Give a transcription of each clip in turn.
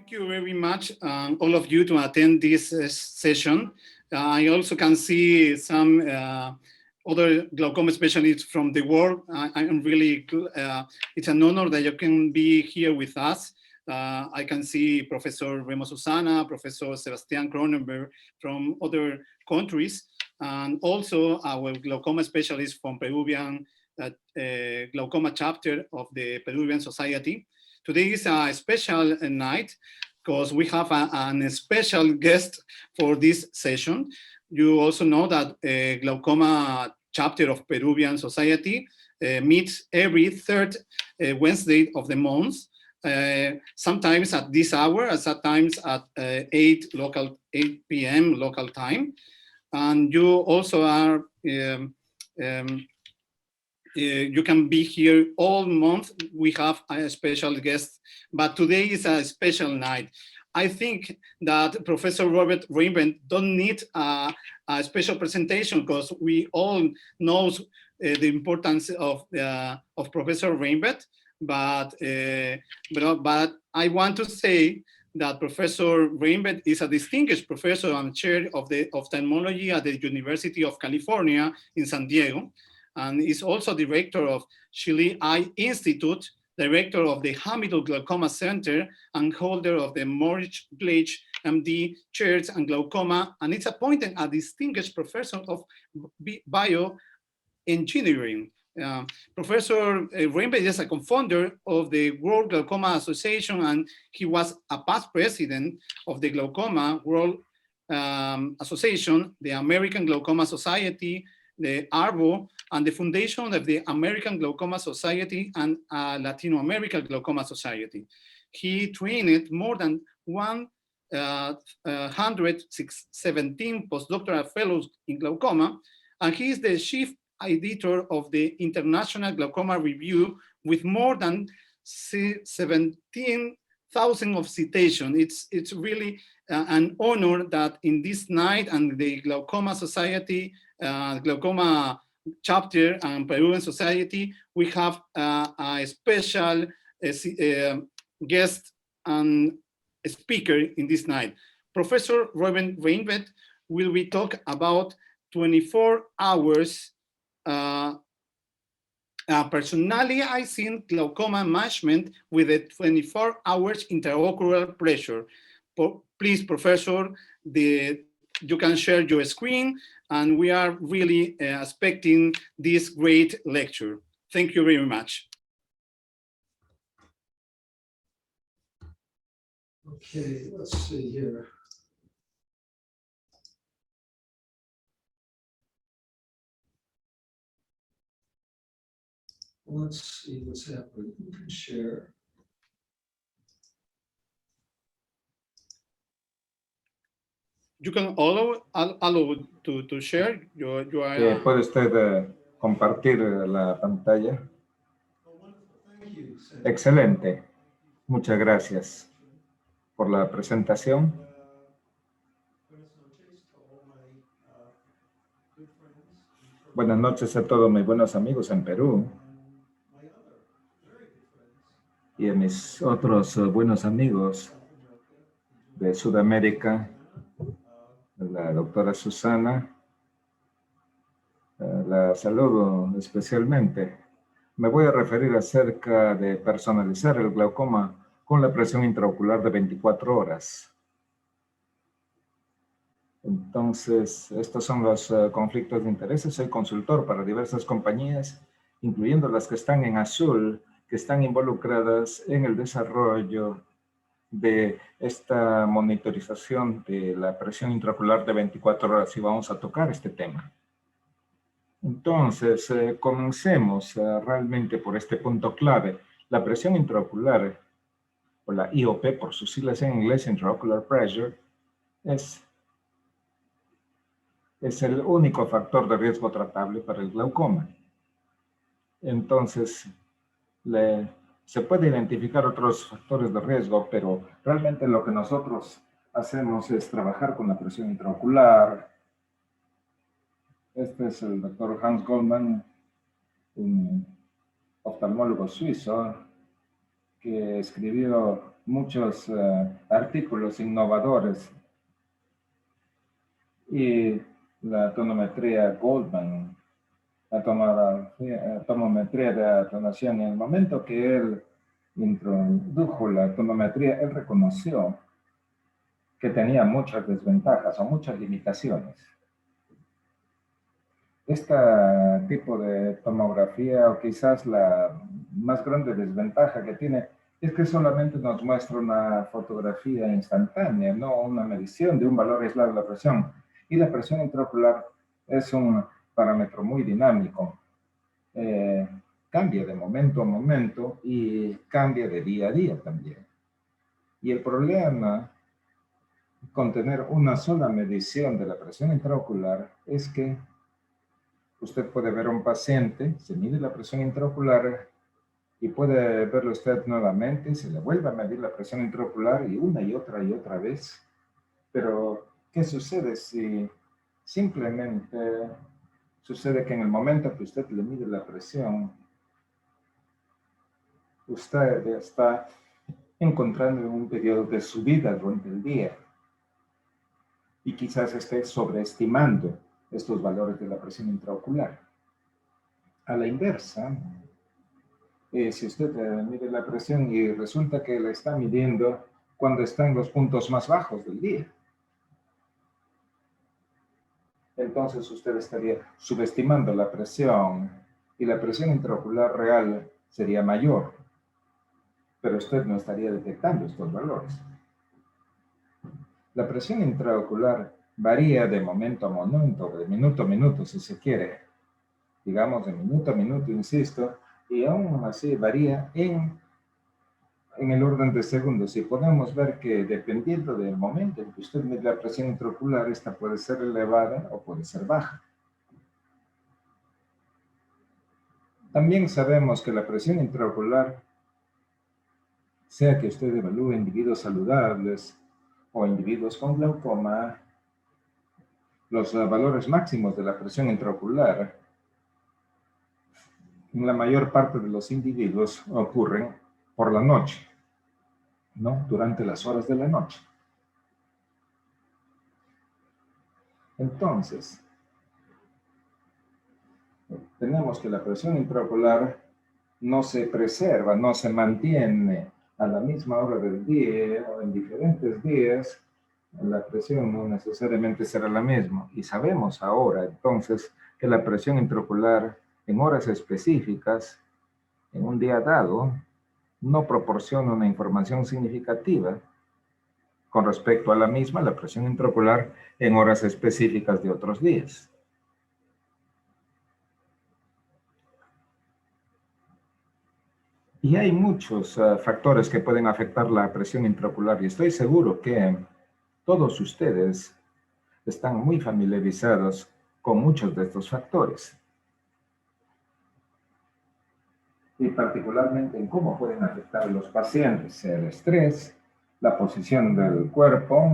Thank you very much, all of you, to attend this session. I also can see some other glaucoma specialists from the world. I'm really, it's an honor that you can be here with us. I can see Professor Remo Susana, Professor Sebastian Cronenberg from other countries, and also our glaucoma specialist from Peruvian glaucoma chapter of the Peruvian Society. Today is a special night because we have a special guest for this session. You also know that glaucoma chapter of Peruvian Society meets every third Wednesday of the month, sometimes at this hour, and sometimes at 8 p.m. local time. And you also are you can be here all month. We have a special guest, but today is a special night. I think that Professor Robert Reinvent don't need a special presentation because we all know the importance of Professor Reinvent, but I want to say that Professor Reinvent is a distinguished professor and chair of the ophthalmology at the University of California in San Diego, and is also director of Shirley Eye Institute, director of the Hamilton Glaucoma Center, and holder of the Morris Gleich MD chairs and glaucoma, and it's appointed a distinguished professor of bioengineering. Professor Reinvent is a co-founder of the World Glaucoma Association, and he was a past president of the Glaucoma World Association, the American Glaucoma Society, the ARVO, and the foundation of the American Glaucoma Society and Latino American Glaucoma Society. He trained more than 117 postdoctoral fellows in glaucoma, and he is the chief editor of the International Glaucoma Review with more than 17,000 of citations. It's really an honor that in this night and the Glaucoma Society, Glaucoma chapter and Peruvian Society, we have a special guest and speaker in this night. Professor Robert Reinvent will be talk about 24 hours personalizing glaucoma management with a 24 hours intraocular pressure. Please, Professor, you can share your screen, and we are really expecting this great lecture. Thank you very much. Okay, let's see here. Let's see what's happening. You can share. You can allow to share. ¿Puede usted compartir la pantalla? Excelente. Muchas gracias por la presentación. Buenas noches a todos mis buenos amigos en Perú y a mis otros buenos amigos de Sudamérica, la doctora Susana. La saludo especialmente. Me voy a referir acerca de personalizar el glaucoma con la presión intraocular de 24 horas. Entonces, estos son los conflictos de intereses. Soy consultor para diversas compañías, incluyendo las que están en azul, que están involucradas en el desarrollo de esta monitorización de la presión intraocular de 24 horas, y vamos a tocar este tema. Entonces, comencemos realmente por este punto clave. La presión intraocular, o la IOP por sus siglas en inglés, Intraocular Pressure, es el único factor de riesgo tratable para el glaucoma. Entonces, se puede identificar otros factores de riesgo, pero realmente lo que nosotros hacemos es trabajar con la presión intraocular. Este es el doctor Hans Goldmann, un oftalmólogo suizo, que escribió muchos artículos innovadores y la tonometría Goldman, la tonometría de atonación. En el momento que él introdujo la tonometría, él reconoció que tenía muchas desventajas o muchas limitaciones. Este tipo de tomografía, o quizás la más grande desventaja que tiene, es que solamente nos muestra una fotografía instantánea, no una medición de un valor aislado de la presión. Y la presión intraocular es un parámetro muy dinámico. Cambia de momento a momento y cambia de día a día también. Y el problema con tener una sola medición de la presión intraocular es que usted puede ver a un paciente, se mide la presión intraocular y puede verlo usted nuevamente, se le vuelve a medir la presión intraocular y otra vez. Pero, ¿qué sucede si simplemente sucede que en el momento que usted le mide la presión, usted está encontrando un periodo de subida durante el día y quizás esté sobreestimando estos valores de la presión intraocular? A la inversa, si usted mide la presión y resulta que la está midiendo cuando está en los puntos más bajos del día, entonces usted estaría subestimando la presión y la presión intraocular real sería mayor, pero usted no estaría detectando estos valores. La presión intraocular varía de momento a momento, de minuto a minuto, si se quiere. Digamos, de minuto a minuto, insisto, y aún así varía en el orden de segundos. Y podemos ver que dependiendo del momento en que usted mide la presión intraocular, esta puede ser elevada o puede ser baja. También sabemos que la presión intraocular, sea que usted evalúe individuos saludables o individuos con glaucoma, los valores máximos de la presión intraocular en la mayor parte de los individuos ocurren por la noche, ¿no? Durante las horas de la noche. Entonces, tenemos que la presión intraocular no se preserva, no se mantiene a la misma hora del día o en diferentes días. La presión no necesariamente será la misma. Y sabemos ahora, entonces, que la presión intraocular en horas específicas, en un día dado, no proporciona una información significativa con respecto a la misma, la presión intraocular, en horas específicas de otros días. Y hay muchos factores que pueden afectar la presión intraocular, y estoy seguro que todos ustedes están muy familiarizados con muchos de estos factores. Y particularmente en cómo pueden afectar a los pacientes el estrés, la posición del cuerpo,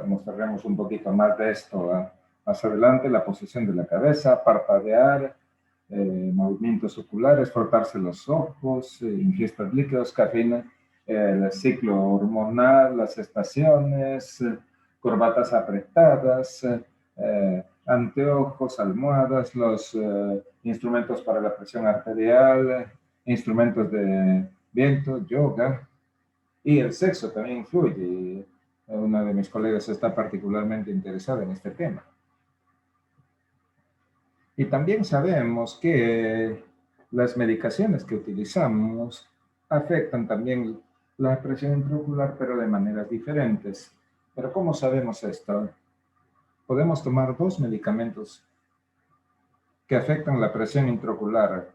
mostraremos un poquito más de esto más adelante, la posición de la cabeza, parpadear, movimientos oculares, frotarse los ojos, ingesta de líquidos, cafeína, el ciclo hormonal, las estaciones, corbatas apretadas, anteojos, almohadas, los instrumentos para la presión arterial, instrumentos de viento, yoga, y el sexo también influye. Una de mis colegas está particularmente interesada en este tema. Y también sabemos que las medicaciones que utilizamos afectan también la presión intraocular, pero de maneras diferentes. Pero ¿cómo sabemos esto? Podemos tomar dos medicamentos que afectan la presión intraocular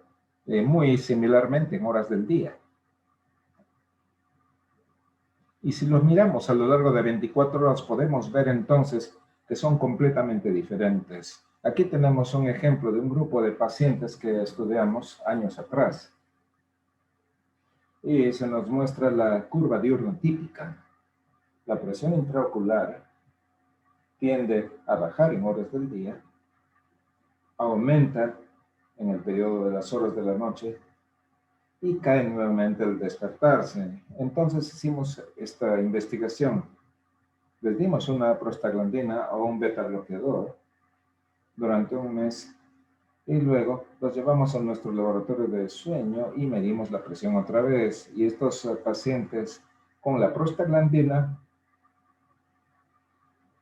muy similarmente en horas del día. Y si los miramos a lo largo de 24 horas, podemos ver entonces que son completamente diferentes. Aquí tenemos un ejemplo de un grupo de pacientes que estudiamos años atrás. Y se nos muestra la curva diurna típica. La presión intraocular tiende a bajar en horas del día, aumenta en el periodo de las horas de la noche y caen nuevamente al despertarse. Entonces hicimos esta investigación. Les dimos una prostaglandina o un beta bloqueador durante un mes y luego los llevamos a nuestro laboratorio de sueño y medimos la presión otra vez. Y estos pacientes con la prostaglandina,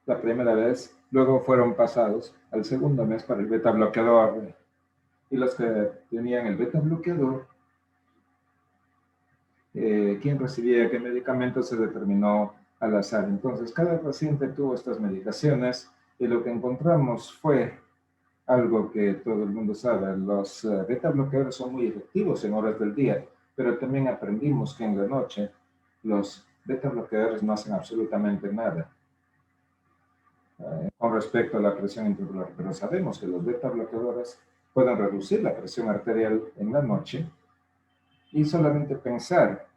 la primera vez, luego fueron pasados al segundo mes para el beta bloqueador. Y los que tenían el beta bloqueador, quién recibía qué medicamento se determinó al azar. Entonces, cada paciente tuvo estas medicaciones y lo que encontramos fue algo que todo el mundo sabe. Los beta bloqueadores son muy efectivos en horas del día, pero también aprendimos que en la noche los beta bloqueadores no hacen absolutamente nada con respecto a la presión intraocular. Pero sabemos que los beta bloqueadores pueden reducir la presión arterial en la noche. Y solamente pensar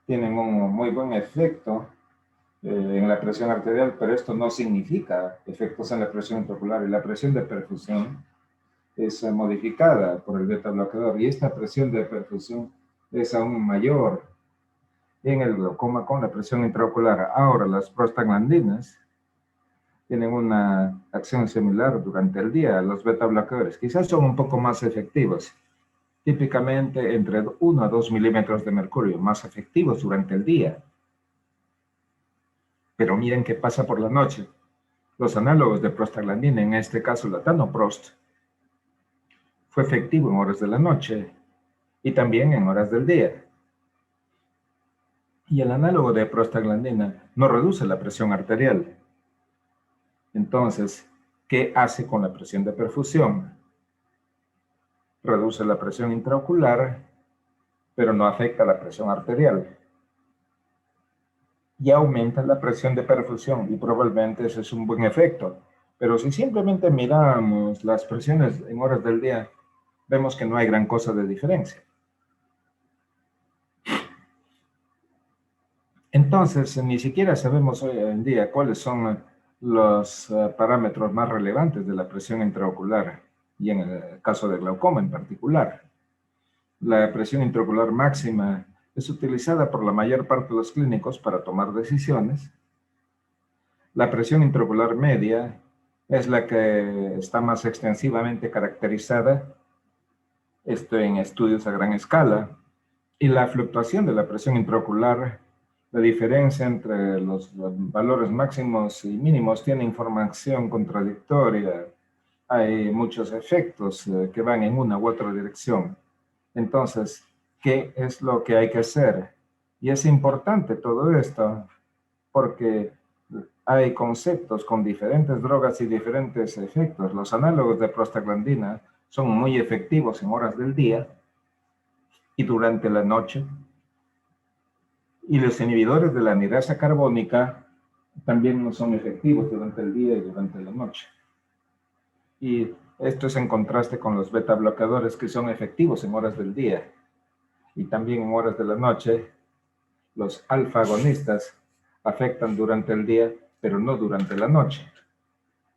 tienen un muy buen efecto en la presión arterial, pero esto no significa efectos en la presión intraocular. Y la presión de perfusión es modificada por el beta bloqueador, y esta presión de perfusión es aún mayor en el glaucoma con la presión intraocular. Ahora, las prostaglandinas tienen una acción similar durante el día a los beta bloqueadores. Quizás son un poco más efectivos, típicamente entre 1 a 2 milímetros de mercurio, más efectivos durante el día. Pero miren qué pasa por la noche. Los análogos de prostaglandina, en este caso la Tanoprost, fue efectivo en horas de la noche y también en horas del día. Y el análogo de prostaglandina no reduce la presión arterial. Entonces, ¿qué hace con la presión de perfusión? Reduce la presión intraocular, pero no afecta la presión arterial. Y aumenta la presión de perfusión, y probablemente ese es un buen efecto. Pero si simplemente miramos las presiones en horas del día, vemos que no hay gran cosa de diferencia. Entonces, ni siquiera sabemos hoy en día cuáles son los parámetros más relevantes de la presión intraocular, y en el caso de glaucoma en particular. La presión intraocular máxima es utilizada por la mayor parte de los clínicos para tomar decisiones. La presión intraocular media es la que está más extensivamente caracterizada, esto en estudios a gran escala. Y la fluctuación de la presión intraocular, la diferencia entre los valores máximos y mínimos, tiene información contradictoria. Hay muchos efectos que van en una u otra dirección. Entonces, ¿qué es lo que hay que hacer? Y es importante todo esto porque hay conceptos con diferentes drogas y diferentes efectos. Los análogos de prostaglandina son muy efectivos en horas del día y durante la noche. Y los inhibidores de la anhidrasa carbónica también no son efectivos durante el día y durante la noche. Y esto es en contraste con los beta bloqueadores, que son efectivos en horas del día y también en horas de la noche. Los alfa agonistas afectan durante el día, pero no durante la noche.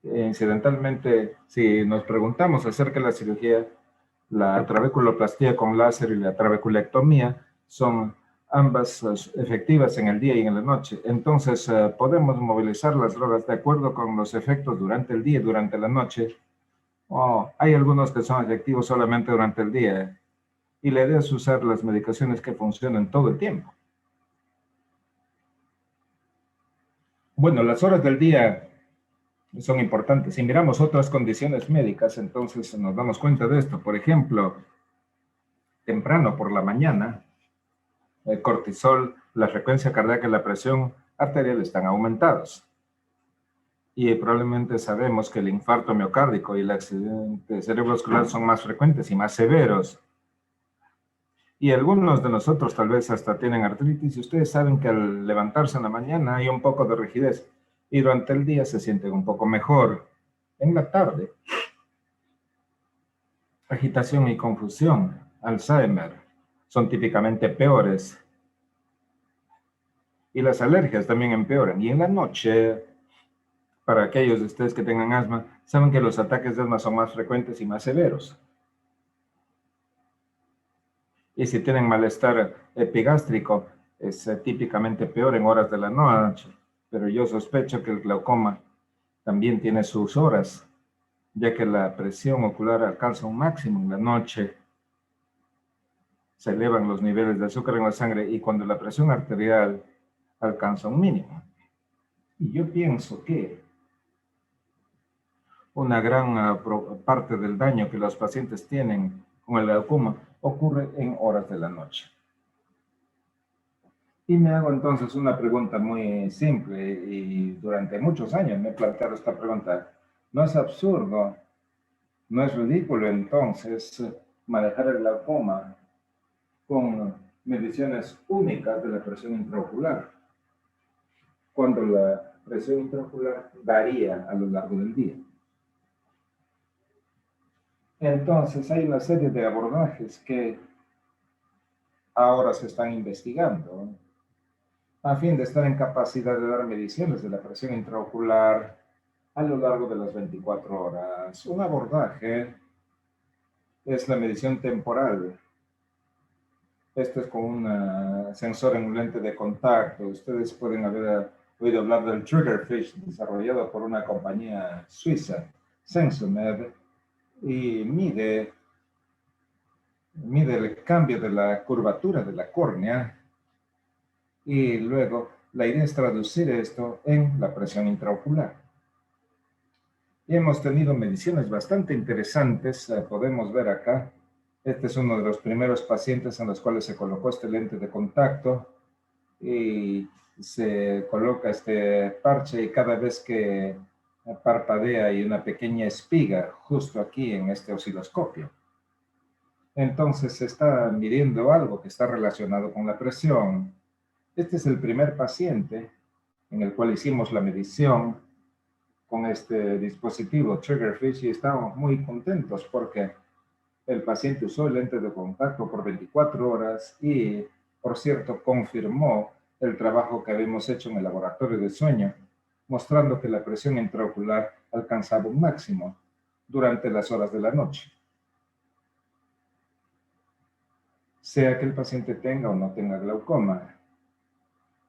Incidentalmente, si nos preguntamos acerca de la cirugía, la trabeculoplastía con láser y la trabeculectomía son ambas efectivas en el día y en la noche. Entonces, podemos movilizar las drogas de acuerdo con los efectos durante el día y durante la noche. Hay algunos que son efectivos solamente durante el día, y la idea es usar las medicaciones que funcionan todo el tiempo. Bueno, las horas del día son importantes. Si miramos otras condiciones médicas, entonces nos damos cuenta de esto. Por ejemplo, temprano por la mañana, el cortisol, la frecuencia cardíaca y la presión arterial están aumentados. Y probablemente sabemos que el infarto miocárdico y el accidente cerebrovascular son más frecuentes y más severos. Y algunos de nosotros tal vez hasta tienen artritis, y ustedes saben que al levantarse en la mañana hay un poco de rigidez y durante el día se sienten un poco mejor. En la tarde, agitación y confusión, Alzheimer, son típicamente peores. Y las alergias también empeoran. Y en la noche, para aquellos de ustedes que tengan asma, saben que los ataques de asma son más frecuentes y más severos. Y si tienen malestar epigástrico, es típicamente peor en horas de la noche, pero yo sospecho que el glaucoma también tiene sus horas, ya que la presión ocular alcanza un máximo en la noche, se elevan los niveles de azúcar en la sangre y cuando la presión arterial alcanza un mínimo. Y yo pienso que una gran parte del daño que los pacientes tienen con el glaucoma ocurre en horas de la noche. Y me hago entonces una pregunta muy simple y durante muchos años me he planteado esta pregunta. ¿No es absurdo, no es ridículo entonces manejar el glaucoma con mediciones únicas de la presión intraocular, cuando la presión intraocular varía a lo largo del día? Entonces hay una serie de abordajes que ahora se están investigando a fin de estar en capacidad de dar mediciones de la presión intraocular a lo largo de las 24 horas. Un abordaje es la medición temporal. Esto es con un sensor en un lente de contacto. Ustedes pueden haber oído hablar del Triggerfish, desarrollado por una compañía suiza, Sensomed, y mide el cambio de la curvatura de la córnea y luego la idea es traducir esto en la presión intraocular. Y hemos tenido mediciones bastante interesantes, podemos ver acá. Este es uno de los primeros pacientes en los cuales se colocó este lente de contacto y se coloca este parche y cada vez que parpadea hay una pequeña espiga justo aquí en este osciloscopio. Entonces se está midiendo algo que está relacionado con la presión. Este es el primer paciente en el cual hicimos la medición con este dispositivo Triggerfish y estamos muy contentos porque el paciente usó el lente de contacto por 24 horas y, por cierto, confirmó el trabajo que habíamos hecho en el laboratorio de sueño, mostrando que la presión intraocular alcanzaba un máximo durante las horas de la noche. Sea que el paciente tenga o no tenga glaucoma.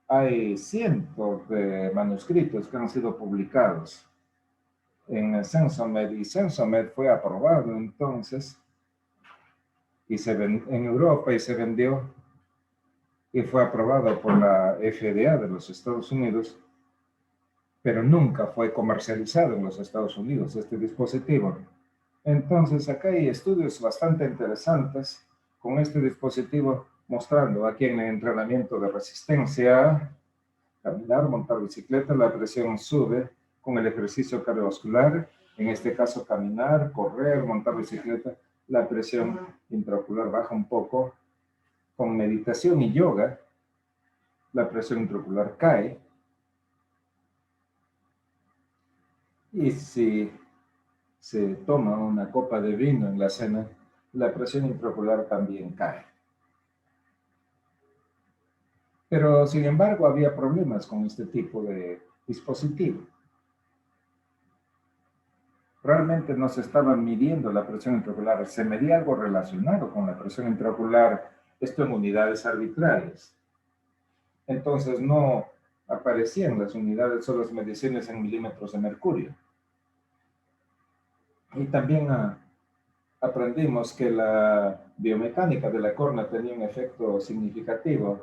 Hay cientos de manuscritos que han sido publicados en Sensomed y Sensomed fue aprobado entonces y en Europa y se vendió y fue aprobado por la FDA de los Estados Unidos, pero nunca fue comercializado en los Estados Unidos este dispositivo. Entonces acá hay estudios bastante interesantes con este dispositivo mostrando aquí en el entrenamiento de resistencia, caminar, montar bicicleta, la presión sube con el ejercicio cardiovascular, en este caso caminar, correr, montar bicicleta, la presión intraocular baja un poco. Con meditación y yoga, la presión intraocular cae. Y si se toma una copa de vino en la cena, la presión intraocular también cae. Pero, sin embargo, había problemas con este tipo de dispositivo. Realmente no se estaba midiendo la presión intraocular, se medía algo relacionado con la presión intraocular, esto en unidades arbitrarias. Entonces no aparecían las unidades o las mediciones en milímetros de mercurio. Y también aprendimos que la biomecánica de la córnea tenía un efecto significativo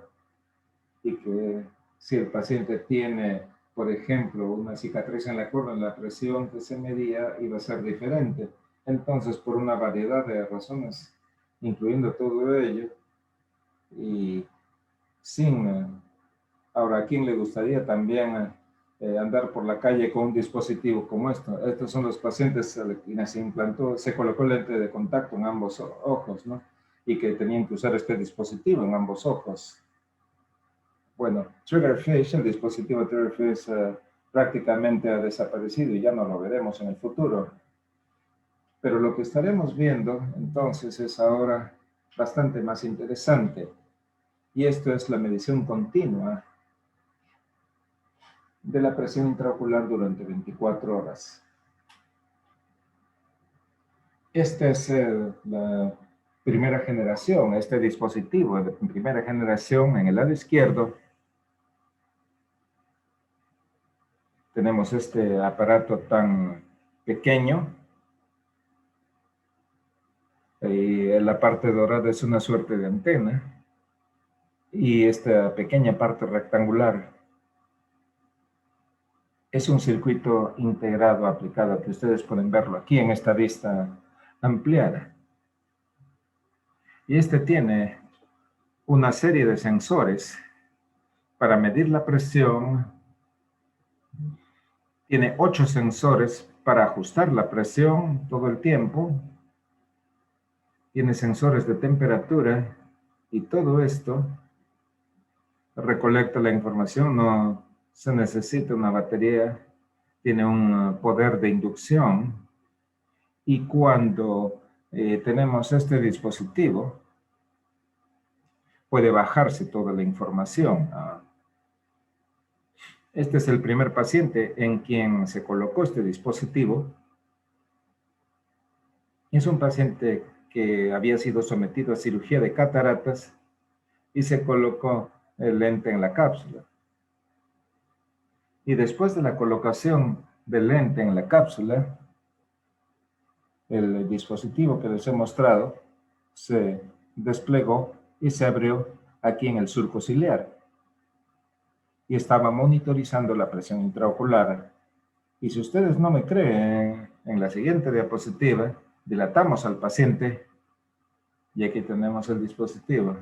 y que si el paciente tiene, por ejemplo, una cicatriz en la córnea, la presión que se medía iba a ser diferente. Entonces, por una variedad de razones, incluyendo todo ello, y sin... Ahora, ¿a quién le gustaría también andar por la calle con un dispositivo como esto? Estos son los pacientes a quienes se implantó, se colocó lente de contacto en ambos ojos, ¿no? Y que tenían que usar este dispositivo en ambos ojos. Bueno, Triggerfish, el dispositivo Triggerfish prácticamente ha desaparecido y ya no lo veremos en el futuro. Pero lo que estaremos viendo entonces es ahora bastante más interesante. Y esto es la medición continua de la presión intraocular durante 24 horas. Esta es primera generación, este dispositivo de primera generación en el lado izquierdo. Tenemos este aparato tan pequeño. Y en la parte dorada es una suerte de antena. Y esta pequeña parte rectangular es un circuito integrado aplicado que ustedes pueden verlo aquí en esta vista ampliada. Y este tiene una serie de sensores para medir la presión. Tiene 8 sensores para ajustar la presión todo el tiempo. Tiene sensores de temperatura y todo esto recolecta la información. No se necesita una batería. Tiene un poder de inducción. Y cuando tenemos este dispositivo, puede bajarse toda la información. Este es el primer paciente en quien se colocó este dispositivo. Es un paciente que había sido sometido a cirugía de cataratas y se colocó el lente en la cápsula. Y después de la colocación del lente en la cápsula, el dispositivo que les he mostrado se desplegó y se abrió aquí en el surco ciliar. Y estaba monitorizando la presión intraocular. Y si ustedes no me creen, en la siguiente diapositiva, dilatamos al paciente y aquí tenemos el dispositivo.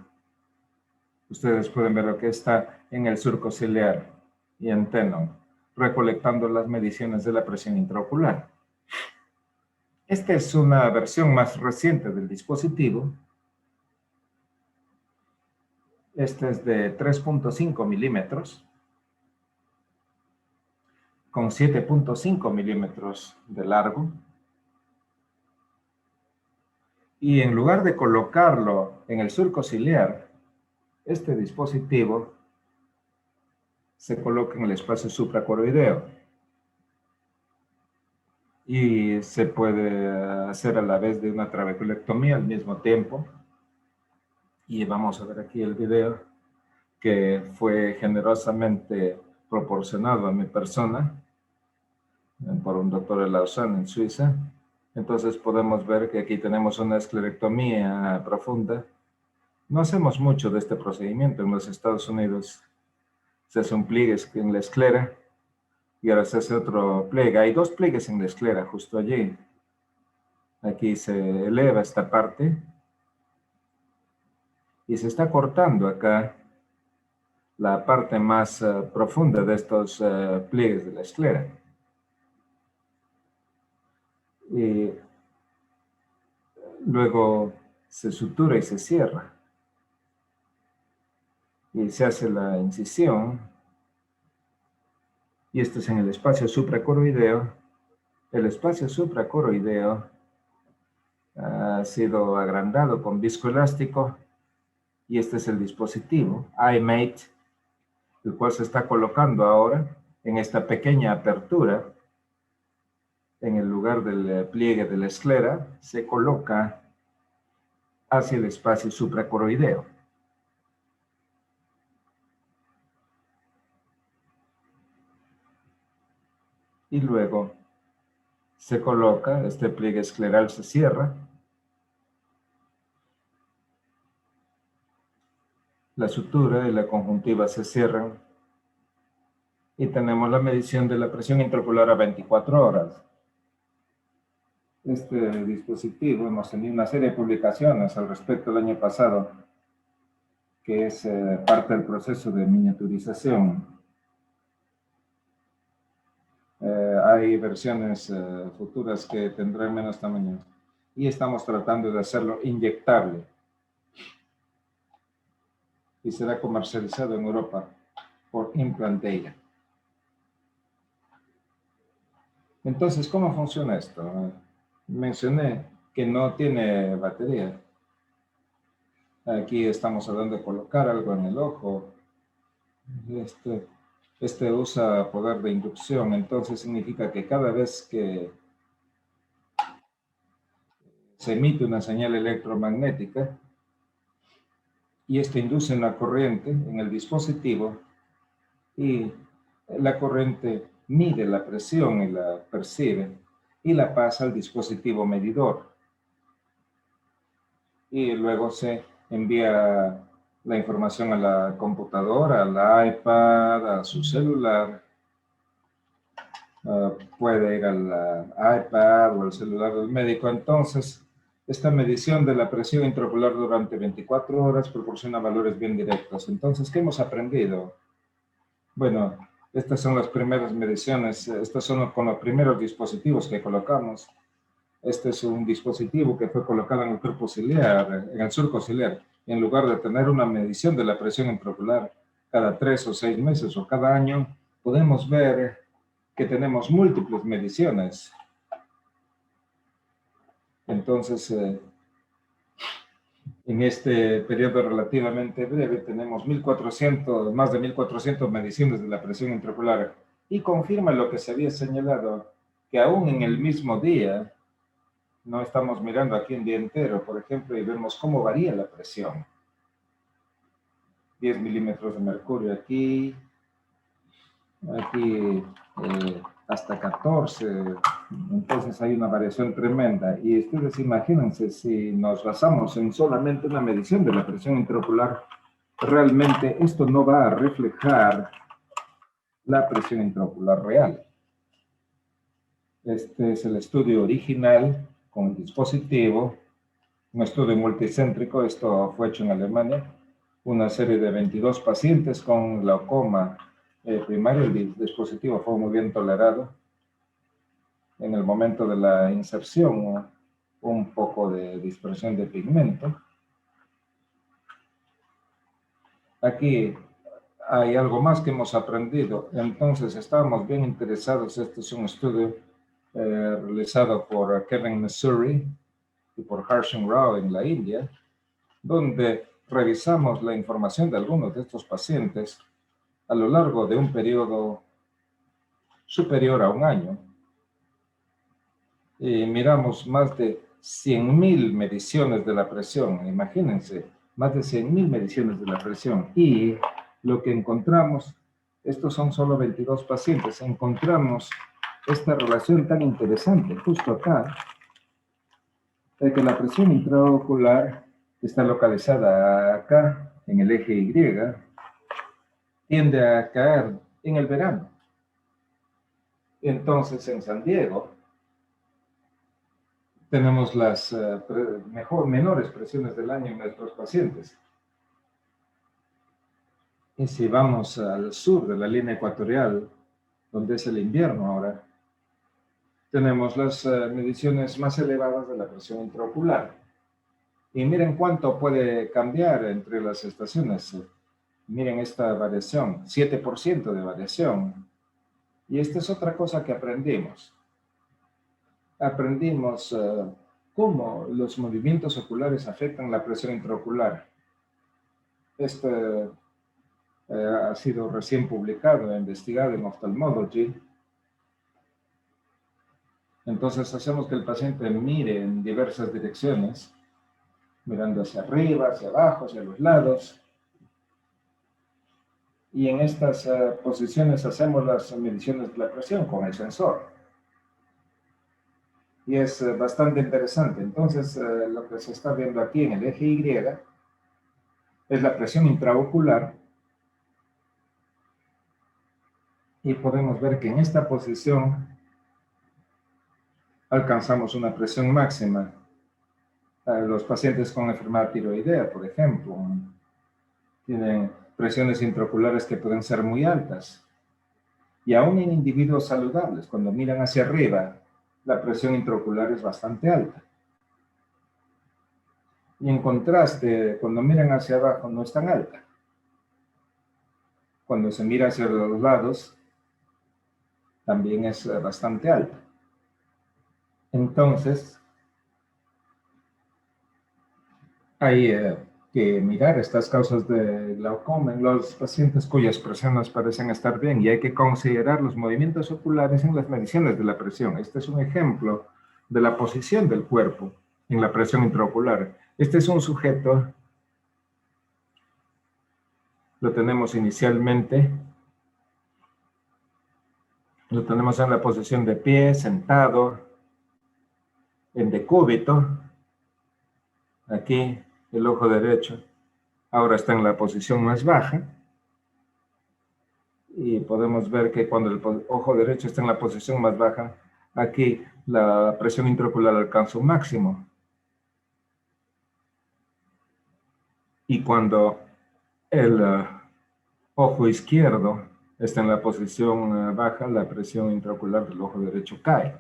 Ustedes pueden ver lo que está en el surco ciliar y en Tenon, recolectando las mediciones de la presión intraocular. Esta es una versión más reciente del dispositivo. Este es de 3.5 milímetros, con 7.5 milímetros de largo. Y en lugar de colocarlo en el surco ciliar, este dispositivo se coloca en el espacio supracoroideo. Y se puede hacer a la vez de una trabeculectomía al mismo tiempo. Y vamos a ver aquí el video que fue generosamente proporcionado a mi persona por un doctor de Lausanne en Suiza. Entonces podemos ver que aquí tenemos una esclerectomía profunda. No hacemos mucho de este procedimiento en los Estados Unidos. Se hace un pliegue en la esclera y ahora se hace otro pliegue. Hay 2 pliegues en la esclera justo allí. Aquí se eleva esta parte y se está cortando acá la parte más profunda de estos pliegues de la esclera. Y luego se sutura y se cierra. Y se hace la incisión. Y esto es en el espacio supracoroideo. El espacio supracoroideo ha sido agrandado con viscoelástico. Y este es el dispositivo, iMate, el cual se está colocando ahora en esta pequeña apertura. En el lugar del pliegue de la esclera, se coloca hacia el espacio supracoroideo. Y luego se coloca, este pliegue escleral se cierra. La sutura y la conjuntiva se cierran. Y tenemos la medición de la presión intraocular a 24 horas. Este dispositivo, hemos tenido una serie de publicaciones al respecto el año pasado, que es parte del proceso de miniaturización. Hay versiones futuras que tendrán menos tamaño y estamos tratando de hacerlo inyectable y será comercializado en Europa por Implantea. Entonces, ¿cómo funciona esto? Mencioné que no tiene batería. Aquí estamos hablando de colocar algo en el ojo. Este usa poder de inducción, entonces significa que cada vez que se emite una señal electromagnética y esto induce una corriente en el dispositivo y la corriente mide la presión y la percibe y la pasa al dispositivo medidor. Y luego se envía la información a la computadora, al iPad, a su celular. Puede ir al iPad o al celular del médico. Entonces, esta medición de la presión intraocular durante 24 horas proporciona valores bien directos. Entonces, ¿qué hemos aprendido? Bueno, estas son las primeras mediciones. Estos son con los primeros dispositivos que colocamos. Este es un dispositivo que fue colocado en el cuerpo ciliar, en el surco ciliar. En lugar de tener una medición de la presión intraocular cada 3 o 6 meses o cada año, podemos ver que tenemos múltiples mediciones. Entonces, en este periodo relativamente breve tenemos más de 1.400 mediciones de la presión intraocular y confirma lo que se había señalado, que aún en el mismo día, no estamos mirando aquí un día entero, por ejemplo, y vemos cómo varía la presión. 10 milímetros de mercurio aquí hasta 14, entonces hay una variación tremenda. Y ustedes imagínense, si nos basamos en solamente una medición de la presión intraocular, realmente esto no va a reflejar la presión intraocular real. Este es el estudio original con el dispositivo, un estudio multicéntrico. Esto fue hecho en Alemania, una serie de 22 pacientes con glaucoma primario. El dispositivo fue muy bien tolerado. En el momento de la inserción, un poco de dispersión de pigmento. Aquí hay algo más que hemos aprendido. Entonces, estábamos bien interesados. Este es un estudio realizado por Kevin Missouri y por Harshan Rao en la India, donde revisamos la información de algunos de estos pacientes a lo largo de un periodo superior a un año. Y miramos más de 100.000 mediciones de la presión. Imagínense, más de 100.000 mediciones de la presión. Y lo que encontramos, estos son solo 22 pacientes, encontramos esta relación tan interesante justo acá, de que la presión intraocular está localizada acá, en el eje Y, tiende a caer en el verano. Entonces, en San Diego, tenemos las menores presiones del año en nuestros pacientes. Y si vamos al sur de la línea ecuatorial, donde es el invierno ahora, tenemos las mediciones más elevadas de la presión intraocular. Y miren cuánto puede cambiar entre las estaciones. Miren esta variación, 7% de variación. Y esta es otra cosa que aprendimos. Aprendimos cómo los movimientos oculares afectan la presión intraocular. Este ha sido recién publicado e investigado en Ophthalmology. Entonces hacemos que el paciente mire en diversas direcciones, mirando hacia arriba, hacia abajo, hacia los lados. Y en estas posiciones hacemos las mediciones de la presión con el sensor. Y es bastante interesante. Entonces, lo que se está viendo aquí en el eje Y es la presión intraocular. Y podemos ver que en esta posición alcanzamos una presión máxima. Los pacientes con enfermedad tiroidea, por ejemplo, tienen presiones intraoculares que pueden ser muy altas. Y aún en individuos saludables, cuando miran hacia arriba, la presión intraocular es bastante alta. Y en contraste, cuando miran hacia abajo, no es tan alta. Cuando se mira hacia los lados, también es bastante alta. Entonces, hay que mirar estas causas de glaucoma en los pacientes cuyas presiones parecen estar bien, y hay que considerar los movimientos oculares en las mediciones de la presión. Este es un ejemplo de la posición del cuerpo en la presión intraocular. Este es un sujeto, lo tenemos inicialmente, lo tenemos en la posición de pie, sentado, en decúbito. Aquí el ojo derecho ahora está en la posición más baja. Y podemos ver que cuando el ojo derecho está en la posición más baja, aquí la presión intraocular alcanza un máximo. Y cuando el ojo izquierdo está en la posición baja, la presión intraocular del ojo derecho cae.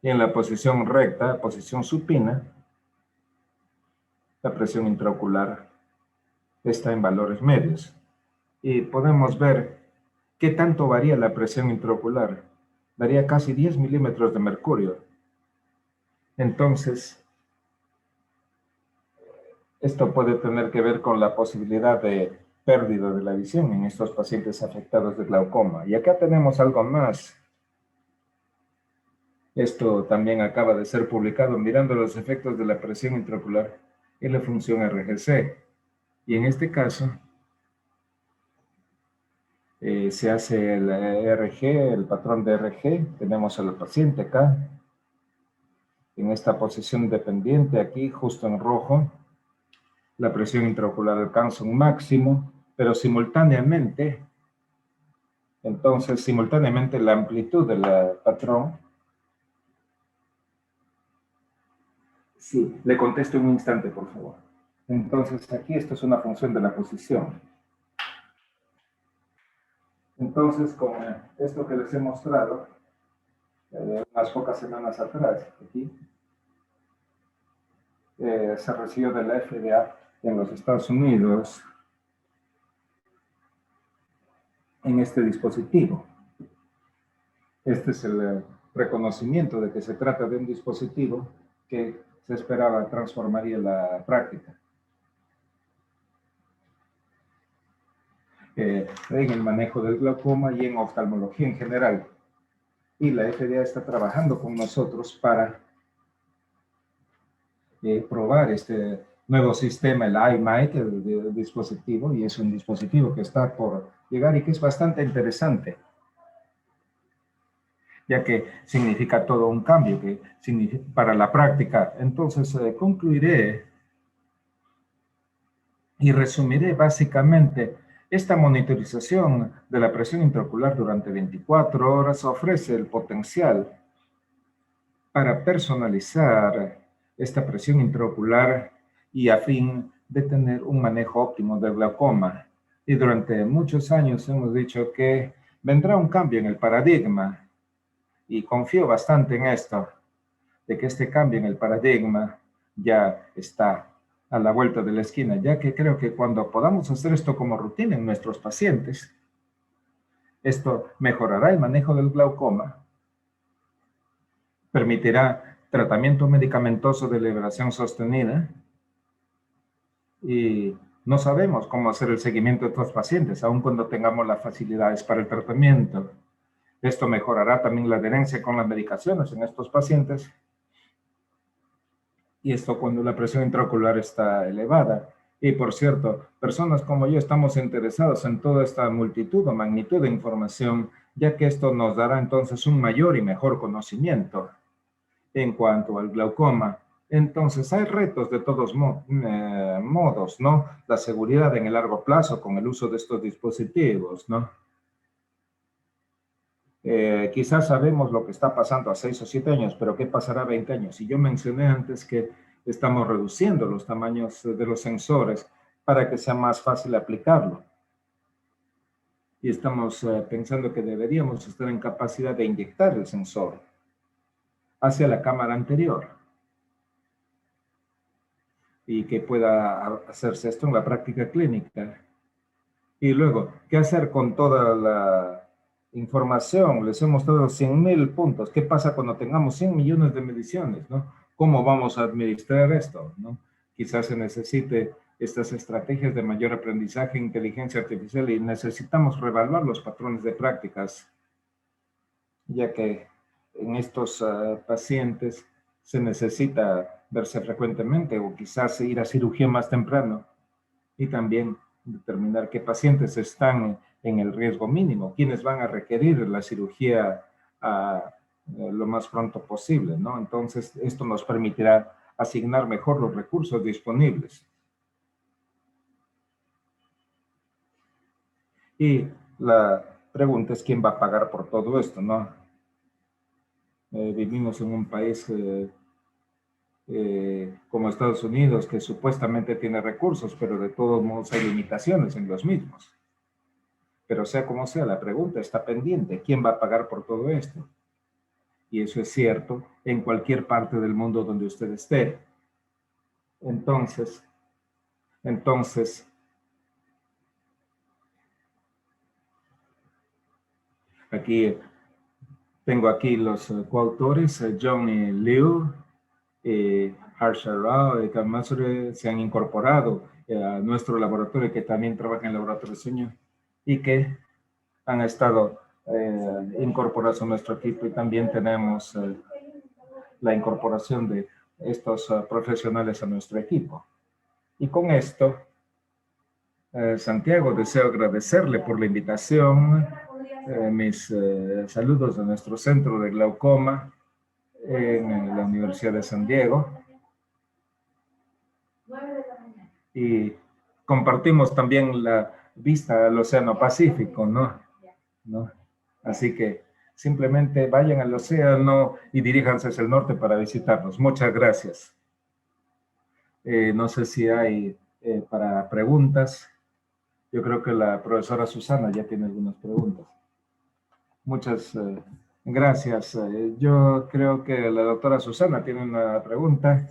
Y en la posición recta, posición supina, la presión intraocular está en valores medios. Y podemos ver qué tanto varía la presión intraocular. Varía casi 10 milímetros de mercurio. Entonces, esto puede tener que ver con la posibilidad de pérdida de la visión en estos pacientes afectados de glaucoma. Y acá tenemos algo más. Esto también acaba de ser publicado mirando los efectos de la presión intraocular en la función RGC. Y en este caso, se hace el RG, el patrón de RG. Tenemos al paciente acá, en esta posición dependiente, aquí justo en rojo. La presión intraocular alcanza un máximo, pero simultáneamente, la amplitud del patrón. Sí, le contesto en un instante, por favor. Entonces, aquí esto es una función de la posición. Entonces, con esto que les he mostrado, unas pocas semanas atrás, aquí, se recibió de la FDA en los Estados Unidos en este dispositivo. Este es el reconocimiento de que se trata de un dispositivo que se esperaba transformaría la práctica en el manejo del glaucoma y en oftalmología en general. Y la FDA está trabajando con nosotros para probar este nuevo sistema, el iMight, el dispositivo, y es un dispositivo que está por llegar y que es bastante interesante, ya que significa todo un cambio que significa para la práctica. Entonces, concluiré y resumiré básicamente. Esta monitorización de la presión intraocular durante 24 horas ofrece el potencial para personalizar esta presión intraocular y a fin de tener un manejo óptimo del glaucoma. Y durante muchos años hemos dicho que vendrá un cambio en el paradigma y confío bastante en esto, de que este cambio en el paradigma ya está a la vuelta de la esquina, ya que creo que cuando podamos hacer esto como rutina en nuestros pacientes, esto mejorará el manejo del glaucoma, permitirá tratamiento medicamentoso de liberación sostenida y no sabemos cómo hacer el seguimiento de estos pacientes, aun cuando tengamos las facilidades para el tratamiento. Esto mejorará también la adherencia con las medicaciones en estos pacientes. Y esto cuando la presión intraocular está elevada. Y por cierto, personas como yo estamos interesados en toda esta multitud o magnitud de información, ya que esto nos dará entonces un mayor y mejor conocimiento en cuanto al glaucoma. Entonces hay retos de todos modos, ¿no? La seguridad en el largo plazo con el uso de estos dispositivos, ¿no? Quizás sabemos lo que está pasando a 6 o 7 años, pero ¿qué pasará a 20 años? Y yo mencioné antes que estamos reduciendo los tamaños de los sensores para que sea más fácil aplicarlo. Y estamos pensando que deberíamos estar en capacidad de inyectar el sensor hacia la cámara anterior. Y que pueda hacerse esto en la práctica clínica. Y luego, ¿qué hacer con toda la información? Les he mostrado 100,000 puntos. ¿Qué pasa cuando tengamos 100 millones de mediciones, ¿no? ¿Cómo vamos a administrar esto, ¿no? Quizás se necesite estas estrategias de mayor aprendizaje, inteligencia artificial, y necesitamos reevaluar los patrones de prácticas, ya que en estos pacientes se necesita verse frecuentemente o quizás ir a cirugía más temprano, y también determinar qué pacientes están en el riesgo mínimo, quienes van a requerir la cirugía lo más pronto posible, ¿no? Entonces, esto nos permitirá asignar mejor los recursos disponibles. Y la pregunta es quién va a pagar por todo esto, ¿no? Vivimos en un país como Estados Unidos, que supuestamente tiene recursos, pero de todos modos hay limitaciones en los mismos. Pero sea como sea, la pregunta está pendiente. ¿Quién va a pagar por todo esto? Y eso es cierto en cualquier parte del mundo donde usted esté. Entonces, aquí tengo aquí los coautores, John y Liu, Harsha Rao y Kalmasure se han incorporado a nuestro laboratorio, que también trabaja en el laboratorio de sueño, y que han estado incorporados a nuestro equipo, y también tenemos la incorporación de estos profesionales a nuestro equipo. Y con esto, Santiago, deseo agradecerle por la invitación, mis saludos de nuestro centro de glaucoma en la Universidad de San Diego. Y compartimos también la vista al Océano Pacífico, ¿no? Así que simplemente vayan al océano y diríjanse hacia el norte para visitarnos. Muchas gracias. No sé si hay para preguntas. Yo creo que la profesora Susana ya tiene algunas preguntas. Muchas gracias. Yo creo que la doctora Susana tiene una pregunta.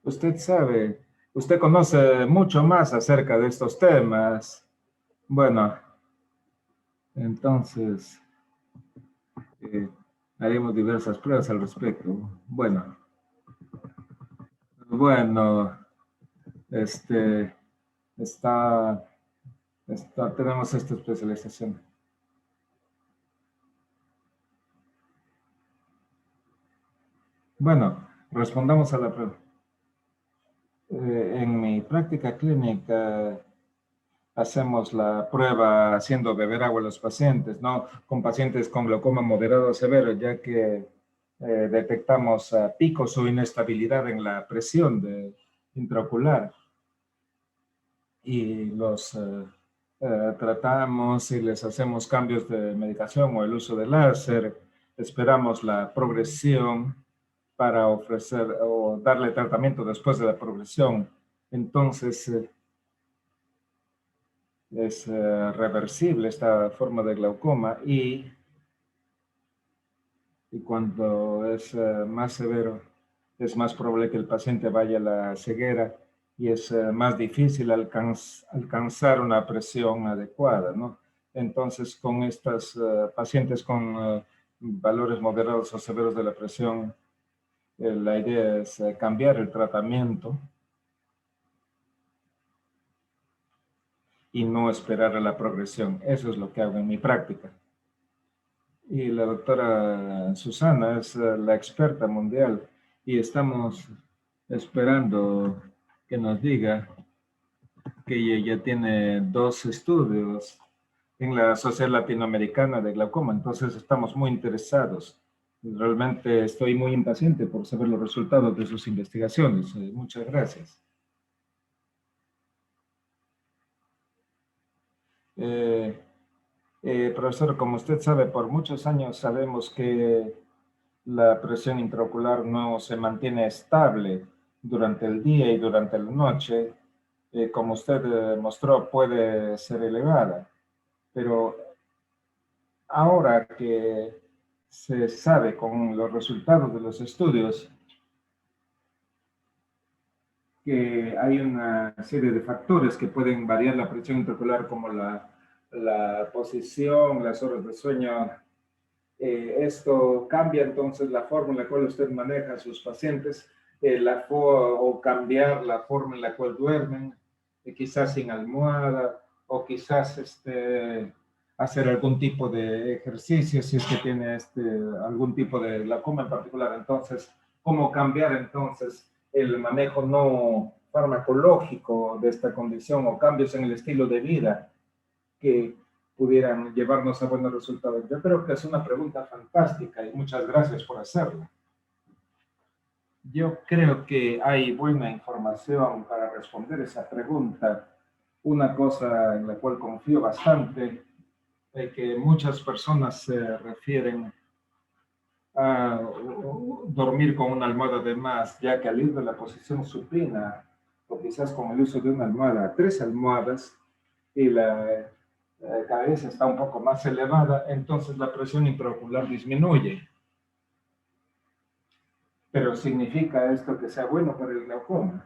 Usted sabe, usted conoce mucho más acerca de estos temas. Bueno, entonces haremos diversas pruebas al respecto. Bueno, tenemos esta especialización. Bueno, respondamos a la pregunta. En mi práctica clínica hacemos la prueba haciendo beber agua a los pacientes, ¿no? Con pacientes con glaucoma moderado o severo, ya que detectamos picos o inestabilidad en la presión intraocular. Y los tratamos y les hacemos cambios de medicación o el uso de láser. Esperamos la progresión para ofrecer o darle tratamiento después de la progresión. Entonces, es reversible esta forma de glaucoma, y cuando es más severo, es más probable que el paciente vaya a la ceguera, y es más difícil alcanzar una presión adecuada, ¿no? Entonces, con estas pacientes con valores moderados o severos de la presión, la idea es cambiar el tratamiento y no esperar a la progresión. Eso es lo que hago en mi práctica. Y la doctora Susana es la experta mundial, y estamos esperando que nos diga que ella ya tiene 2 estudios en la Sociedad Latinoamericana de Glaucoma. Entonces estamos muy interesados. Realmente estoy muy impaciente por saber los resultados de sus investigaciones. Muchas gracias. Profesor, como usted sabe, por muchos años sabemos que la presión intraocular no se mantiene estable durante el día y durante la noche. Como usted mostró, puede ser elevada. Pero ahora que se sabe con los resultados de los estudios que hay una serie de factores que pueden variar la presión intraocular, como la posición, las horas de sueño. Esto cambia entonces la forma en la cual usted maneja a sus pacientes, o cambiar la forma en la cual duermen, quizás sin almohada, o quizás hacer algún tipo de ejercicio si es que tiene algún tipo de glaucoma en particular. Entonces, ¿cómo cambiar entonces el manejo no farmacológico de esta condición, o cambios en el estilo de vida que pudieran llevarnos a buenos resultados? Yo creo que es una pregunta fantástica y muchas gracias por hacerla. Yo creo que hay buena información para responder esa pregunta. Una cosa en la cual confío bastante es que muchas personas se refieren a dormir con una almohada de más, ya que al ir de la posición supina, o quizás con el uso de una almohada, 3 almohadas, y la cabeza está un poco más elevada, entonces la presión intraocular disminuye. Pero ¿significa esto que sea bueno para el glaucoma?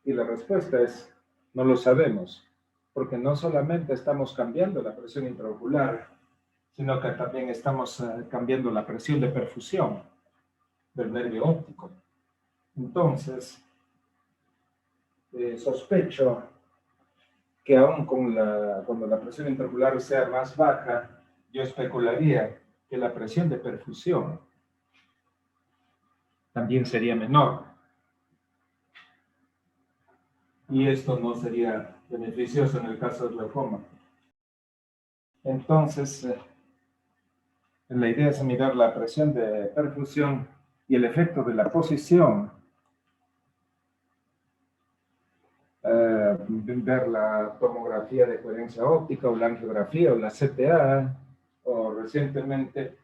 Y la respuesta es, no lo sabemos, porque no solamente estamos cambiando la presión intraocular, sino que también estamos cambiando la presión de perfusión del nervio óptico. Entonces, sospecho que aún cuando la presión intraocular sea más baja, yo especularía que la presión de perfusión también sería menor. Y esto no sería beneficioso en el caso del glaucoma. Entonces, la idea es mirar la presión de perfusión y el efecto de la posición. Ver la tomografía de coherencia óptica, o la angiografía, o la CTA, o recientemente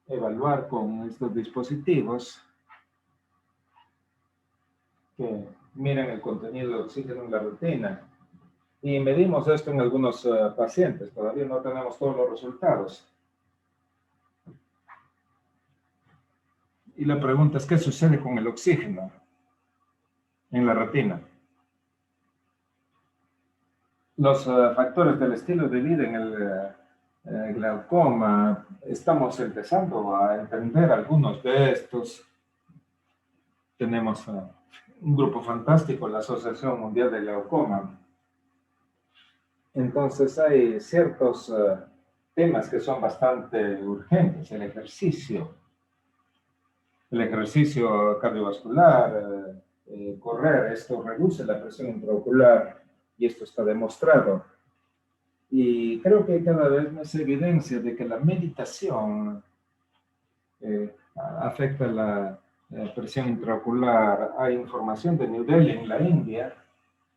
evaluar con estos dispositivos que miran el contenido de oxígeno en la retina. Y medimos esto en algunos pacientes. Todavía no tenemos todos los resultados. Y la pregunta es, ¿qué sucede con el oxígeno en la retina? Los factores del estilo de vida en el glaucoma, estamos empezando a entender algunos de estos. Tenemos un grupo fantástico, la Asociación Mundial de Glaucoma. Entonces hay ciertos temas que son bastante urgentes. El ejercicio cardiovascular, correr, esto reduce la presión intraocular y esto está demostrado. Y creo que cada vez más evidencia de que la meditación afecta la presión intraocular. Hay información de New Delhi en la India,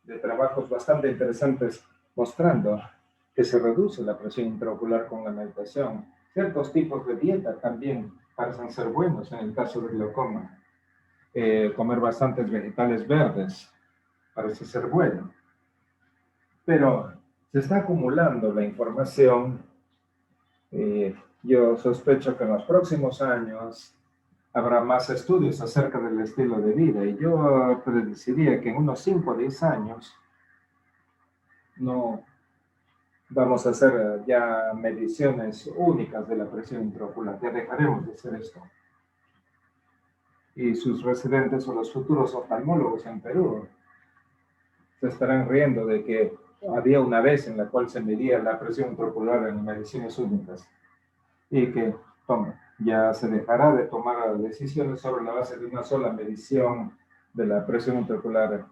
de trabajos bastante interesantes mostrando que se reduce la presión intraocular con la meditación. Ciertos tipos de dieta también parecen ser buenos en el caso del glaucoma. Comer bastantes vegetales verdes parece ser bueno. Pero se está acumulando la información. Yo sospecho que en los próximos años habrá más estudios acerca del estilo de vida, y yo predeciría que en unos 5 o 10 años no vamos a hacer ya mediciones únicas de la presión intraocular. Ya dejaremos de hacer esto. Y sus residentes o los futuros oftalmólogos en Perú se estarán riendo de que había una vez en la cual se medía la presión intraocular en mediciones únicas, y que ya se dejará de tomar decisiones sobre la base de una sola medición de la presión intraocular.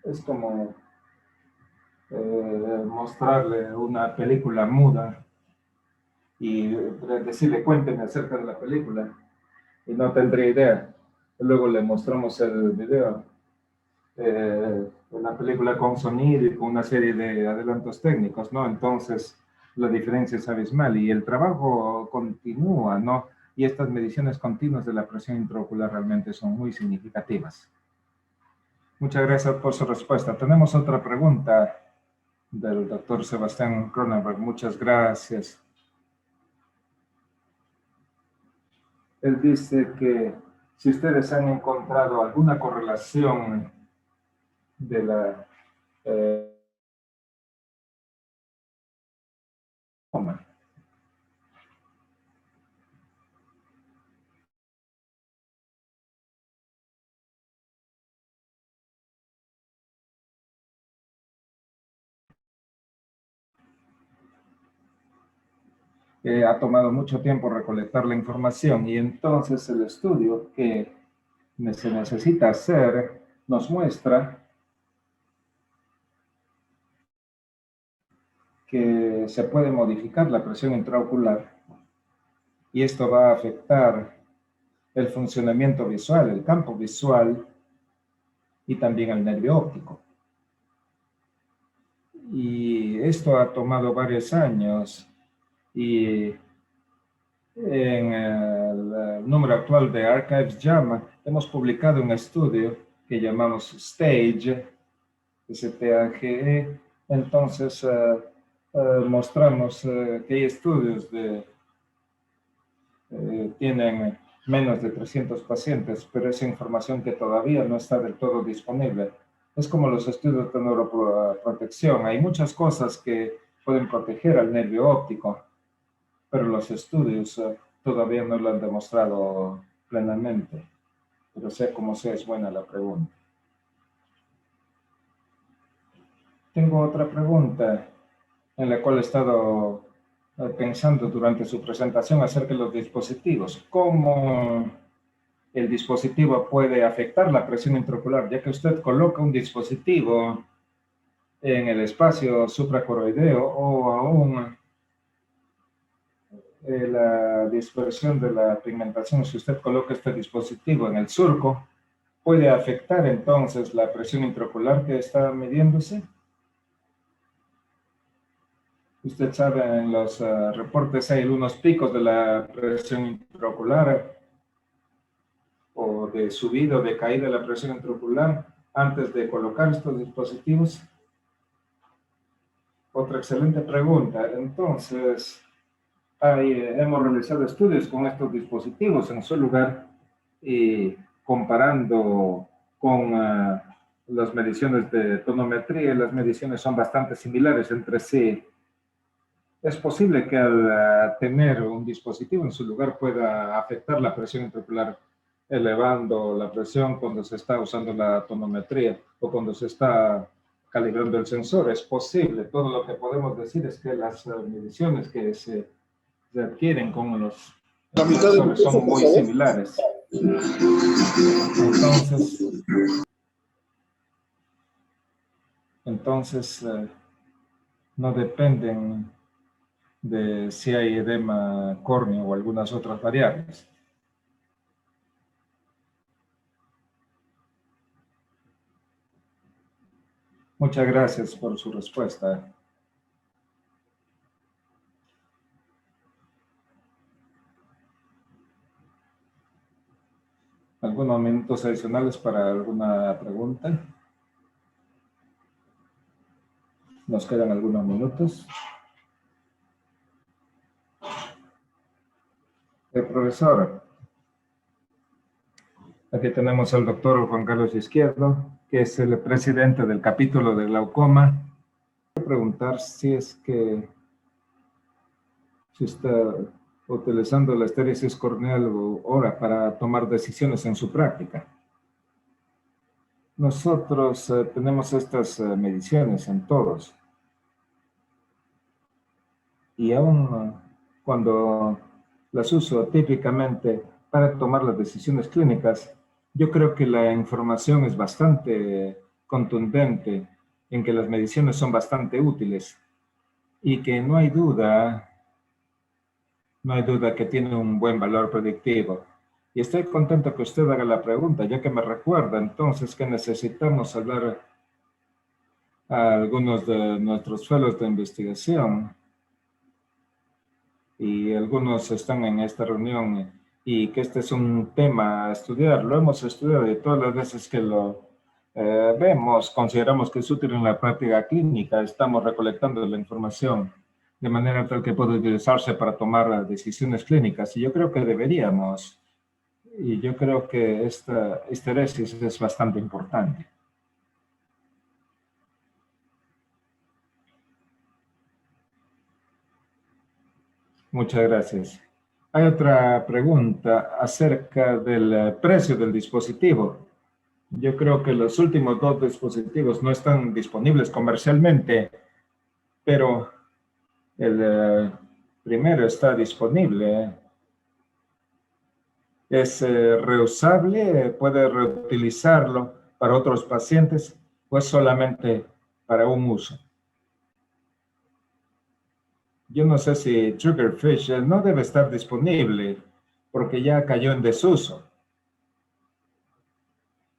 Es como mostrarle una película muda y decirle, cuénteme acerca de la película, y no tendría idea. Luego le mostramos el video, una película con sonido y con una serie de adelantos técnicos, ¿no? Entonces la diferencia es abismal y el trabajo continúa, ¿no? Y estas mediciones continuas de la presión intraocular realmente son muy significativas. Muchas gracias por su respuesta. Tenemos otra pregunta del doctor Sebastián Cronenberg. Muchas gracias. Él dice que si ustedes han encontrado alguna correlación de la ha tomado mucho tiempo recolectar la información y entonces el estudio que se necesita hacer nos muestra que se puede modificar la presión intraocular y esto va a afectar el funcionamiento visual, el campo visual y también el nervio óptico. Y esto ha tomado varios años y en el número actual de Archives JAMA hemos publicado un estudio que llamamos STAGE, S-T-A-G-E. Entonces mostramos que hay estudios tienen menos de 300 pacientes, pero es información que todavía no está del todo disponible. Es como los estudios de neuroprotección. Hay muchas cosas que pueden proteger al nervio óptico, pero los estudios todavía no lo han demostrado plenamente. Pero sea como sea, es buena la pregunta. Tengo otra pregunta en la cual he estado pensando durante su presentación acerca de los dispositivos. ¿Cómo el dispositivo puede afectar la presión intraocular? Ya que usted coloca un dispositivo en el espacio supracoroideo o aún la dispersión de la pigmentación, si usted coloca este dispositivo en el surco, ¿puede afectar entonces la presión intraocular que está midiéndose? Usted sabe, en los reportes hay unos picos de la presión intraocular o de subida o de caída de la presión intraocular antes de colocar estos dispositivos. Otra excelente pregunta. Entonces, hemos realizado estudios con estos dispositivos en su lugar y comparando con las mediciones de tonometría, las mediciones son bastante similares entre sí. Es posible que al tener un dispositivo en su lugar pueda afectar la presión intraocular, elevando la presión cuando se está usando la tonometría o cuando se está calibrando el sensor. Es posible. Todo lo que podemos decir es que las mediciones que se adquieren con los sensores son muy similares. Entonces no dependen de si hay edema córneo o algunas otras variables. Muchas gracias por su respuesta. ¿Algunos minutos adicionales para alguna pregunta? Nos quedan algunos minutos. Profesor, aquí tenemos al doctor Juan Carlos Izquierdo, que es el presidente del capítulo de glaucoma. Quiero preguntar si está utilizando la estéresis corneal ahora para tomar decisiones en su práctica. Nosotros tenemos estas mediciones en todos. Y aún cuando las uso típicamente para tomar las decisiones clínicas, yo creo que la información es bastante contundente en que las mediciones son bastante útiles y que no hay duda que tiene un buen valor predictivo. Y estoy contento que usted haga la pregunta, ya que me recuerda entonces que necesitamos hablar a algunos de nuestros fellows de investigación. Y algunos están en esta reunión y que este es un tema a estudiar. Lo hemos estudiado y todas las veces que lo vemos, consideramos que es útil en la práctica clínica. Estamos recolectando la información de manera tal que pueda utilizarse para tomar decisiones clínicas. Y yo creo que deberíamos Y yo creo que esta histeresis es bastante importante. Muchas gracias. Hay otra pregunta acerca del precio del dispositivo. Yo creo que los últimos dos dispositivos no están disponibles comercialmente, pero el primero está disponible. Es reusable, puede reutilizarlo para otros pacientes, pues solamente para un uso. Yo no sé si Triggerfish no debe estar disponible porque ya cayó en desuso.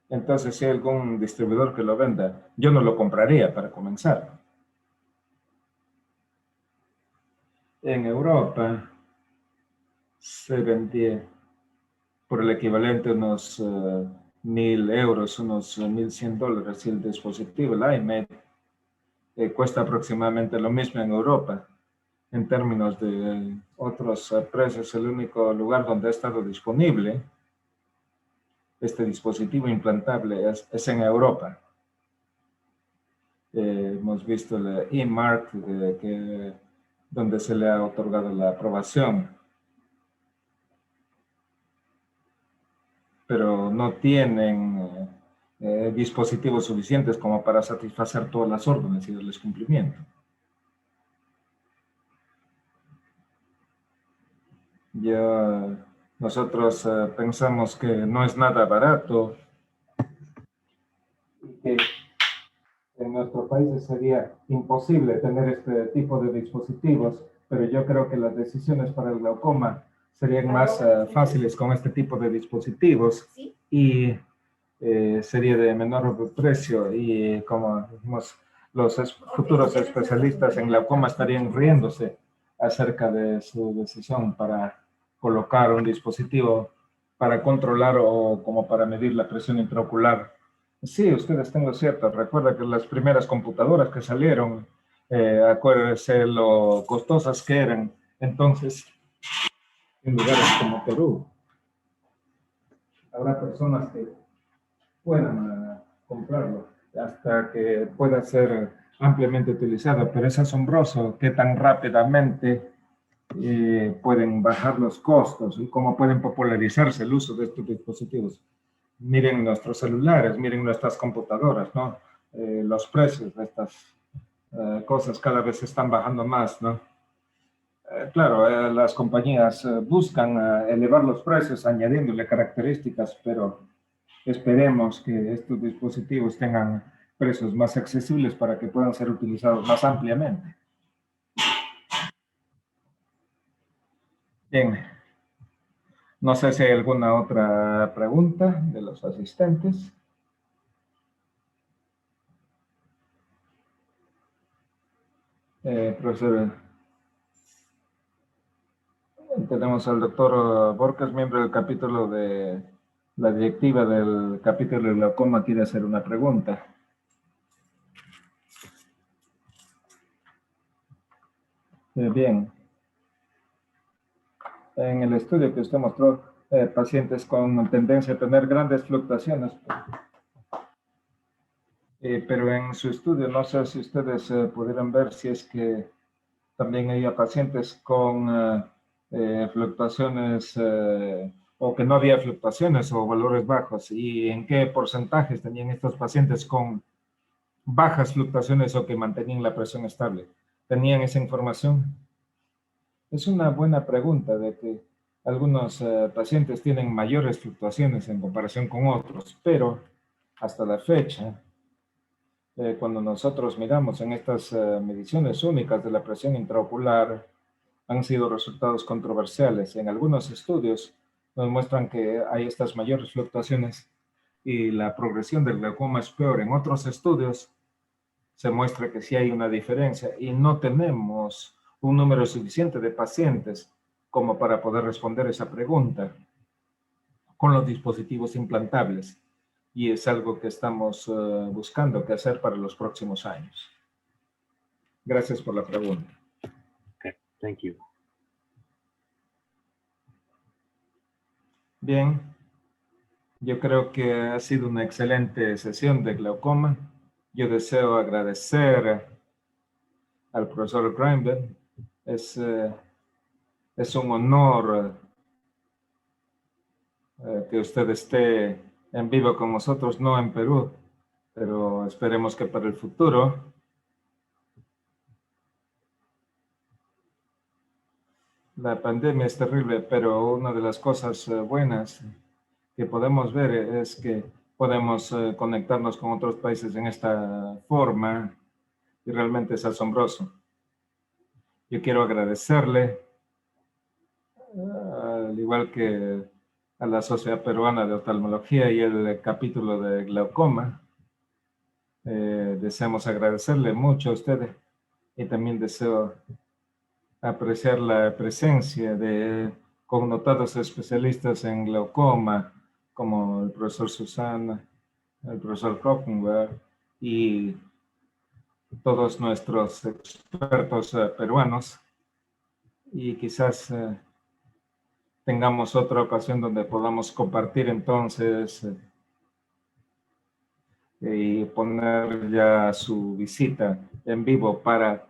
Entonces, si hay algún distribuidor que lo venda, yo no lo compraría para comenzar. En Europa se vendía por el equivalente a unos 1.000 euros, unos 1.100 dólares. Y el dispositivo, el iMed, cuesta aproximadamente lo mismo en Europa. En términos de otros precios, el único lugar donde ha estado disponible este dispositivo implantable es en Europa. Hemos visto el E-Mark, donde se le ha otorgado la aprobación, pero no tienen dispositivos suficientes como para satisfacer todas las órdenes y darles cumplimiento. Nosotros pensamos que no es nada barato y que en nuestros países sería imposible tener este tipo de dispositivos, pero yo creo que las decisiones para el glaucoma serían más fáciles con este tipo de dispositivos y sería de menor precio y como dijimos, los futuros especialistas en glaucoma estarían riéndose acerca de su decisión para colocar un dispositivo para controlar o como para medir la presión intraocular. Sí, ustedes están lo cierto. Recuerda que las primeras computadoras que salieron, acuérdense lo costosas que eran. Entonces, en lugares como Perú, habrá personas que puedan comprarlo hasta que pueda ser ampliamente utilizado. Pero es asombroso que tan rápidamente pueden bajar los costos y cómo pueden popularizarse el uso de estos dispositivos. Miren nuestros celulares, miren nuestras computadoras, ¿no? Los precios de estas cosas cada vez están bajando más, ¿no? Claro, las compañías buscan elevar los precios añadiéndole características, pero esperemos que estos dispositivos tengan precios más accesibles para que puedan ser utilizados más ampliamente. Bien. No sé si hay alguna otra pregunta de los asistentes. Profesor, tenemos al doctor Borges, miembro del capítulo de la directiva del capítulo de glaucoma, quiere hacer una pregunta. Bien. En el estudio que usted mostró, pacientes con tendencia a tener grandes fluctuaciones. Pero en su estudio, no sé si ustedes pudieran ver si es que también había pacientes con fluctuaciones o que no había fluctuaciones o valores bajos, y en qué porcentajes tenían estos pacientes con bajas fluctuaciones o que mantenían la presión estable. ¿Tenían esa información? Es una buena pregunta, de que algunos pacientes tienen mayores fluctuaciones en comparación con otros, pero hasta la fecha, cuando nosotros miramos en estas mediciones únicas de la presión intraocular, han sido resultados controversiales. En algunos estudios nos muestran que hay estas mayores fluctuaciones y la progresión del glaucoma es peor. En otros estudios se muestra que sí hay una diferencia y no tenemos un número suficiente de pacientes como para poder responder esa pregunta con los dispositivos implantables. Y es algo que estamos buscando qué hacer para los próximos años. Gracias por la pregunta. Okay, thank you. Bien, Yo creo que ha sido una excelente sesión de glaucoma. Yo deseo agradecer al profesor Greenberg. Es un honor que usted esté en vivo con nosotros, no en Perú, pero esperemos que para el futuro. La pandemia es terrible, pero una de las cosas buenas que podemos ver es que podemos conectarnos con otros países en esta forma y realmente es asombroso. Yo quiero agradecerle, al igual que a la Sociedad Peruana de Oftalmología y el capítulo de glaucoma. Deseamos agradecerle mucho a ustedes y también deseo apreciar la presencia de connotados especialistas en glaucoma, como el profesor Susana, el profesor Krockenberg y todos nuestros expertos peruanos. Y quizás tengamos otra ocasión donde podamos compartir entonces y poner ya su visita en vivo para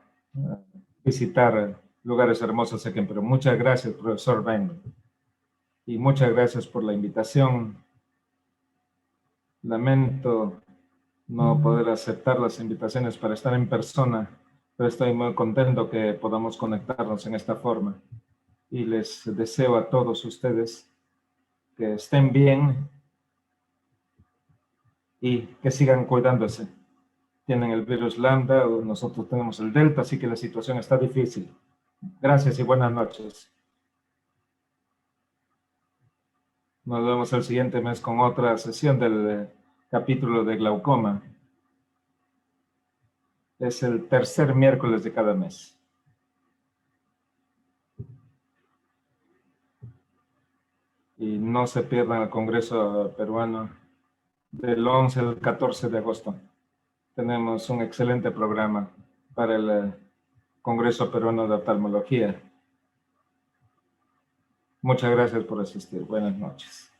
visitar lugares hermosos aquí en Perú. Muchas gracias, profesor Ben. Y muchas gracias por la invitación. Lamento no poder aceptar las invitaciones para estar en persona, pero estoy muy contento que podamos conectarnos en esta forma. Y les deseo a todos ustedes que estén bien y que sigan cuidándose. Tienen el virus lambda, o nosotros tenemos el delta, así que la situación está difícil. Gracias y buenas noches. Nos vemos el siguiente mes con otra sesión del capítulo de glaucoma. Es el tercer miércoles de cada mes. Y no se pierdan el Congreso Peruano del 11 al 14 de agosto. Tenemos un excelente programa para el Congreso Peruano de Oftalmología. Muchas gracias por asistir. Buenas noches.